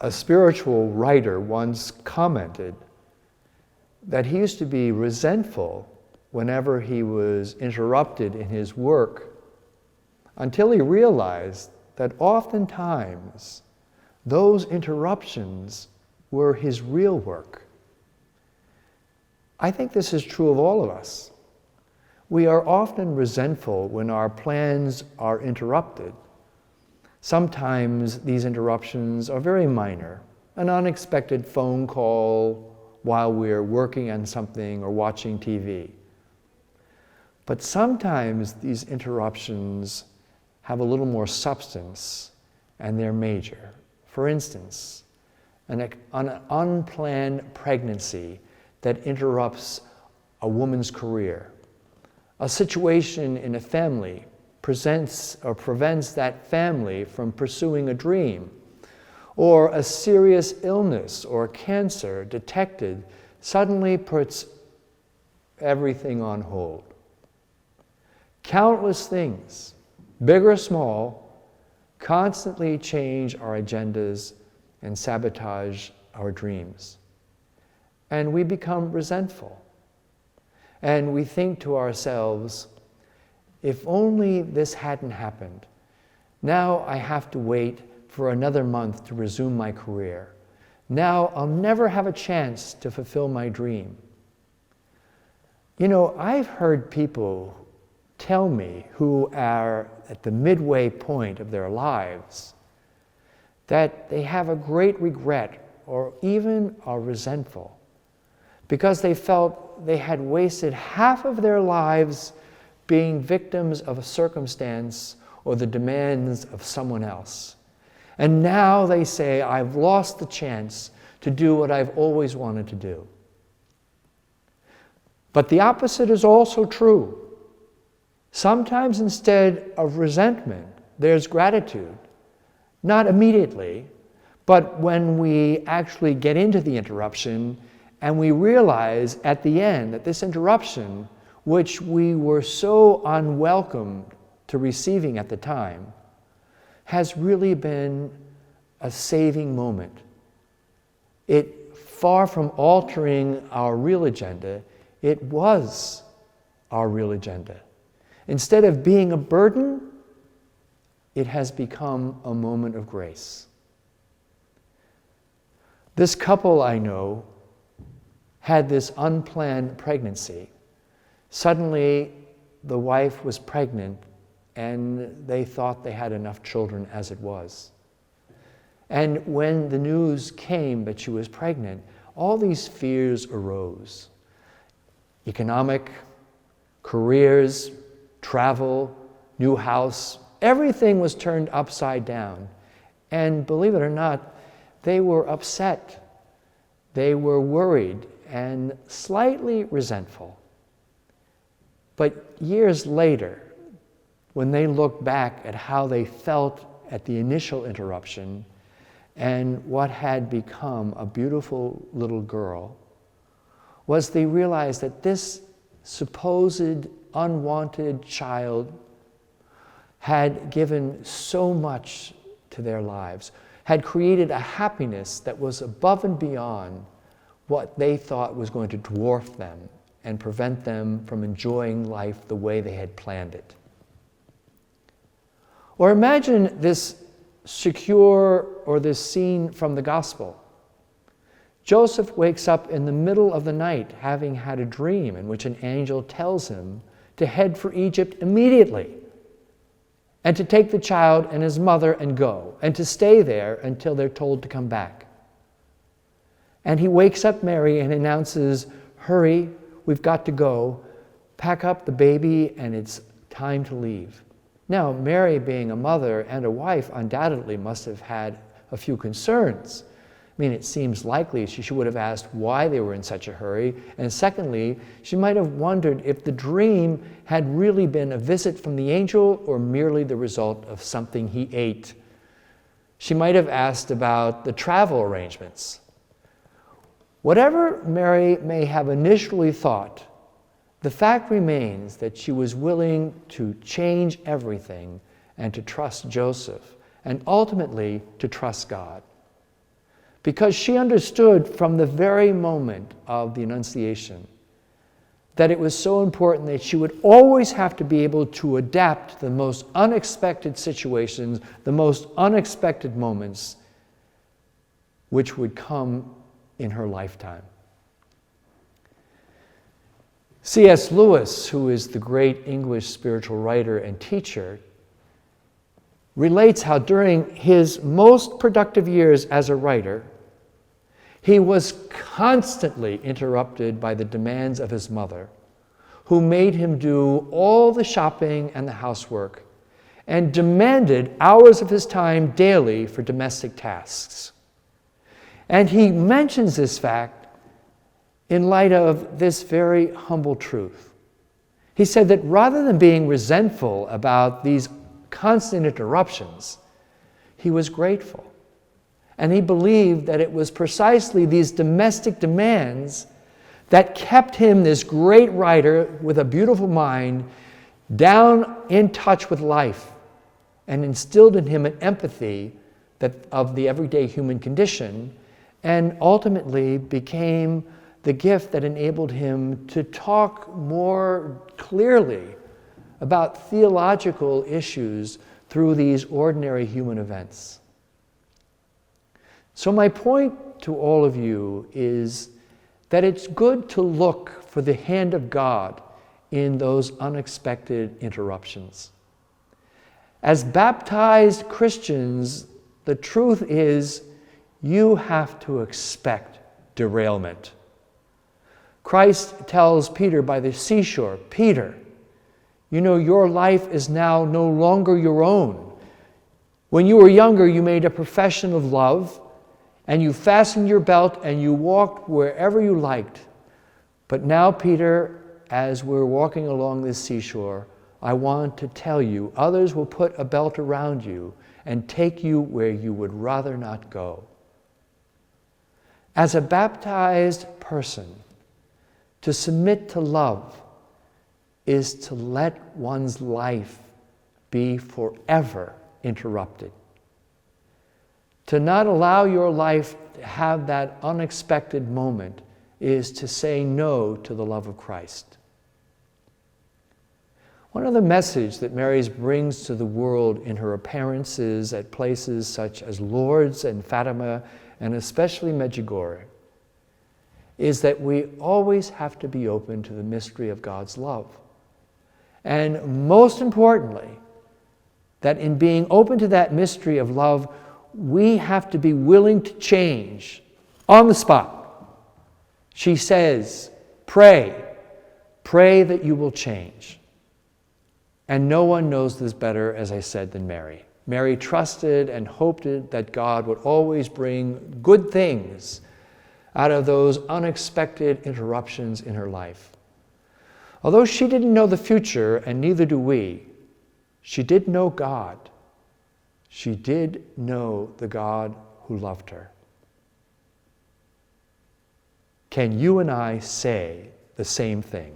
A spiritual writer once commented that he used to be resentful whenever he was interrupted in his work until he realized that oftentimes those interruptions were his real work. I think this is true of all of us. We are often resentful when our plans are interrupted. Sometimes these interruptions are very minor, an unexpected phone call while we're working on something or watching TV. But sometimes these interruptions have a little more substance and they're major. For instance, an unplanned pregnancy that interrupts a woman's career. A situation in a family presents or prevents that family from pursuing a dream, or a serious illness or cancer detected suddenly puts everything on hold. Countless things, big or small, constantly change our agendas and sabotage our dreams. And we become resentful. And we think to ourselves, if only this hadn't happened. Now I have to wait for another month to resume my career. Now I'll never have a chance to fulfill my dream. You know, I've heard people tell me who are at the midway point of their lives that they have a great regret or even are resentful because they felt they had wasted half of their lives being victims of a circumstance or the demands of someone else. And now they say, I've lost the chance to do what I've always wanted to do. But the opposite is also true. Sometimes instead of resentment, there's gratitude. Not immediately, but when we actually get into the interruption and we realize at the end that this interruption, which we were so unwelcome to receiving at the time, has really been a saving moment. It, far from altering our real agenda, it was our real agenda. Instead of being a burden, it has become a moment of grace. This couple I know had this unplanned pregnancy. Suddenly, the wife was pregnant, and they thought they had enough children as it was. And when the news came that she was pregnant, all these fears arose. Economic, careers, travel, new house, everything was turned upside down. And believe it or not, they were upset. They were worried and slightly resentful. But years later, when they looked back at how they felt at the initial interruption and what had become a beautiful little girl, was they realized that this supposed unwanted child had given so much to their lives, had created a happiness that was above and beyond what they thought was going to dwarf them and prevent them from enjoying life the way they had planned it. Or imagine this secure or this scene from the gospel. Joseph wakes up in the middle of the night having had a dream in which an angel tells him to head for Egypt immediately and to take the child and his mother and go, and to stay there until they're told to come back. And he wakes up Mary and announces, hurry, we've got to go, pack up the baby, and it's time to leave. Now, Mary, being a mother and a wife, undoubtedly must have had a few concerns. I mean, it seems likely she would have asked why they were in such a hurry. And secondly, she might have wondered if the dream had really been a visit from the angel or merely the result of something he ate. She might have asked about the travel arrangements. Whatever Mary may have initially thought, the fact remains that she was willing to change everything and to trust Joseph, and ultimately to trust God. because she understood from the very moment of the Annunciation that it was so important that she would always have to be able to adapt to the most unexpected situations, the most unexpected moments which would come in her lifetime. C.S. Lewis, who is the great English spiritual writer and teacher, relates how during his most productive years as a writer, he was constantly interrupted by the demands of his mother, who made him do all the shopping and the housework, and demanded hours of his time daily for domestic tasks. And he mentions this fact in light of this very humble truth. He said that rather than being resentful about these constant interruptions, he was grateful. And he believed that it was precisely these domestic demands that kept him, this great writer with a beautiful mind, down in touch with life and instilled in him an empathy of the everyday human condition, and ultimately became the gift that enabled him to talk more clearly about theological issues through these ordinary human events. So my point to all of you is that it's good to look for the hand of God in those unexpected interruptions. As baptized Christians, the truth is you have to expect derailment. Christ tells Peter by the seashore, Peter, you know, your life is now no longer your own. When you were younger, you made a profession of love, and you fastened your belt and you walked wherever you liked. But now, Peter, as we're walking along this seashore, I want to tell you, others will put a belt around you and take you where you would rather not go. As a baptized person, to submit to love is to let one's life be forever interrupted. To not allow your life to have that unexpected moment is to say no to the love of Christ. One of the messages that Mary brings to the world in her appearances at places such as Lourdes and Fatima, and especially Medjugorje, is that we always have to be open to the mystery of God's love. And most importantly, that in being open to that mystery of love, we have to be willing to change on the spot. She says, pray that you will change. And no one knows this better, as I said, than Mary. Mary trusted and hoped that God would always bring good things out of those unexpected interruptions in her life. Although she didn't know the future, and neither do we, she did know God. She did know the God who loved her. Can you and I say the same thing?